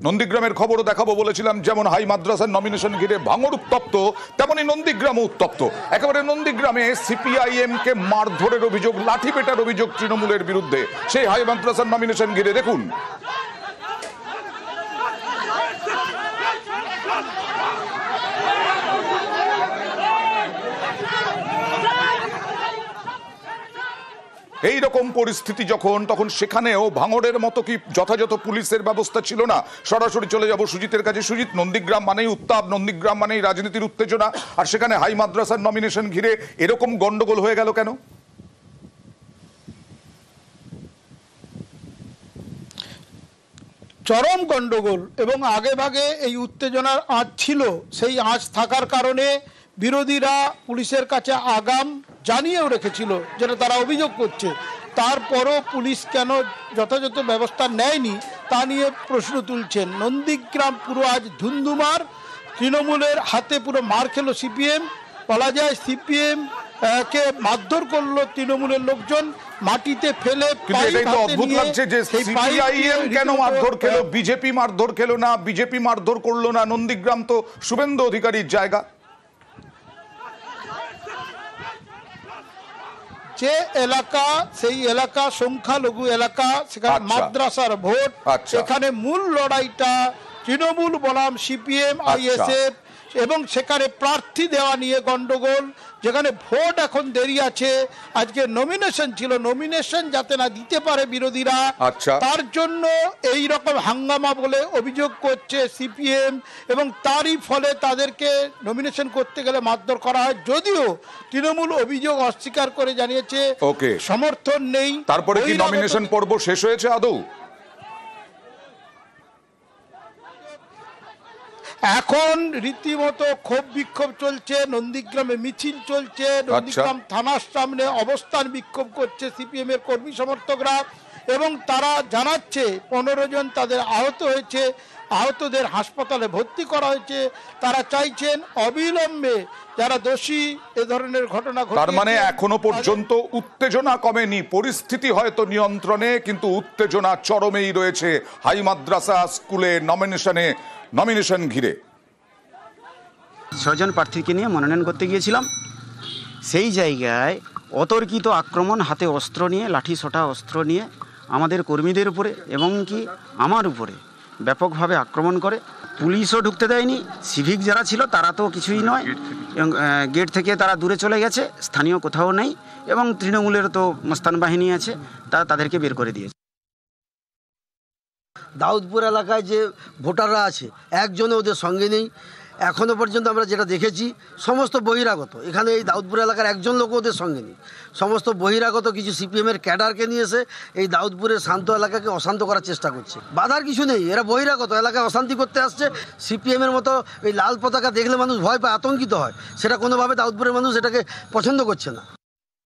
নন্দীগ্রামের খবরও দেখাবো বলেছিলাম, যেমন হাই মাদ্রাসার নমিনেশন ঘিরে ভাঙড় উত্তপ্ত, তেমনি নন্দীগ্রামও উত্তপ্ত। একেবারে নন্দীগ্রামে সিপিআইএম কে মারধরের অভিযোগ, লাঠি পেটার অভিযোগ তৃণমূলের বিরুদ্ধে, সেই হাই মাদ্রাসার নমিনেশন ঘিরে দেখুন। এই রকম পরিস্থিতি যখন, তখন সেখানেও ভাঙড়ের মতো কি যথাযথ পুলিশের ব্যবস্থা ছিল না? সরাসরি চলে যাব সুজিতের কাছে। সুজিত, নন্দীগ্রাম মানেই উত্তাপ, নন্দীগ্রাম মানেই রাজনীতির উত্তেজনা, আর সেখানে হাই মাদ্রাসার নমিনেশন ঘিরে এরকম গন্ডগোল হয়ে গেল কেন? চরম গন্ডগোল, এবং আগে ভাগে এই উত্তেজনার আঁচ ছিল। সেই আঁচ থাকার কারণে বিরোধীরা পুলিশের কাছে আগাম জানিয়েও রেখেছিল যেটা তারা অভিযোগ করছে। তারপরও পুলিশ কেন যথাযথ ব্যবস্থা নেয়নি তা নিয়ে প্রশ্ন তুলছেন। নন্দীগ্রাম পুরো আজ ধুন্ধুমার, তৃণমূলের হাতে পুরো মার খেলো সিপিএম। বলা যায় সিপিএম কে মারধর করলো তৃণমূলের লোকজন, মাটিতে ফেলে। এটাই তো অদ্ভুত লাগছে যে সিপিআইএম কেন মারধর খেলো, বিজেপি মারধর খেলো না, বিজেপি মারধর করলো না। নন্দীগ্রাম তো শুভেন্দু অধিকারীর জায়গা। যে এলাকা, সেই এলাকা সংখ্যালঘু এলাকা, সেখানে মাদ্রাসার ভোট, সেখানে মূল লড়াইটা তৃণমূল বনাম সিপিএম আইএসএফ, এবং সেখানে প্রার্থী দেওয়া নিয়ে গন্ডগোল। যেখানে ভোট এখন দেরি আছে, আজকে নমিনেশন ছিল, নমিনেশন যাতে না দিতে পারে বিরোধীরা, তার জন্য এই রকম হাঙ্গামা বলে অভিযোগ করছে সিপিএম, এবং তারই ফলে তাদেরকে নমিনেশন করতে গেলে মারধর করা হয়। যদিও তৃণমূল অভিযোগ অস্বীকার করে জানিয়েছে সমর্থন নেই। তারপরে কি নমিনেশন পর্ব শেষ হয়েছে আদৌ? এখন রীতিমতো ক্ষোভ বিক্ষোভ চলছে, নন্দীগ্রামে মিছিল চলছে, নন্দীগ্রাম থানার সামনে অবস্থান বিক্ষোভ করছে সিপিএম এর কর্মী সমর্থকরা, এবং তারা জানাচ্ছে 15 জন তাদের আহত হয়েছে, আহতদের হাসপাতালে ভর্তি করা হয়েছে। তারা চাইছেন অবিলম্বে যারা দোষী এ ধরনের ঘটনা ঘটে। তার মানে এখনো পর্যন্ত উত্তেজনা কমেনি, পরিস্থিতি হয়তো নিয়ন্ত্রণে, কিন্তু উত্তেজনা চরমেই রয়েছে হাই মাদ্রাসা স্কুলে নমিনেশন ঘিরে। 6 জন প্রার্থীকে নিয়ে মনোনয়ন করতে গিয়েছিলাম, সেই জায়গায় অতর্কিত আক্রমণ, হাতে অস্ত্র নিয়ে, লাঠি সোটা অস্ত্র নিয়ে আমাদের কর্মীদের উপরে এবং কি আমার উপরে ব্যাপকভাবে আক্রমণ করে। পুলিশও ঢুকতে দেয়নি, সিভিক যারা ছিল তারা তো কিছুই নয়, এবং গেট থেকে তারা দূরে চলে গেছে, স্থানীয় কোথাও নেই, এবং তৃণমূলের তো মস্তান বাহিনী আছে, তারা তাদেরকে বের করে দিয়েছে। দাউদপুর এলাকায় যে ভোটাররা আছে, একজনও ওদের সঙ্গে নেই। এখনও পর্যন্ত আমরা যেটা দেখেছি সমস্ত বহিরাগত, এখানে এই দাউদপুর এলাকার একজন লোক ওদের সঙ্গে নেই। সমস্ত বহিরাগত কিছু সিপিএমের ক্যাডারকে নিয়ে এসে এই দাউদপুরের শান্ত এলাকাকে অশান্ত করার চেষ্টা করছে। বাধার কিছু নেই, এরা বহিরাগত, এলাকায় অশান্তি করতে আসছে। সিপিএমের মতো এই লাল পতাকা দেখলে মানুষ ভয় পায়, আতঙ্কিত হয়, সেটা কোনোভাবে দাউদপুরের মানুষ এটাকে পছন্দ করছে না।